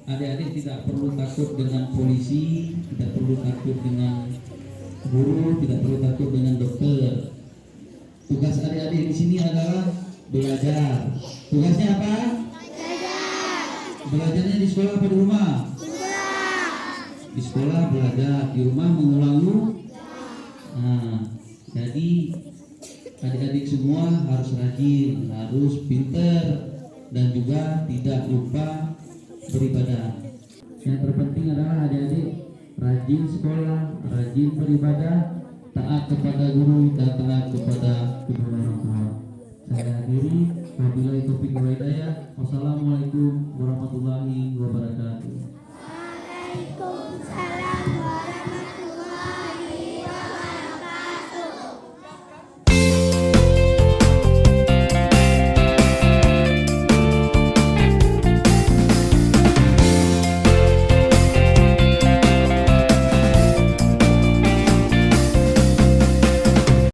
Adik-adik tidak perlu takut dengan polisi, tidak perlu takut dengan guru, tidak perlu takut dengan dokter. Tugas adik-adik di sini adalah belajar. Tugasnya apa? Belajarnya di sekolah apa di rumah? Di sekolah belajar, di rumah mengulang. Nah, jadi adik-adik semua harus rajin, harus pinter, dan juga tidak lupa beribadah. Yang terpenting adalah adik-adik rajin sekolah, rajin beribadah, taat kepada guru dan taat kepada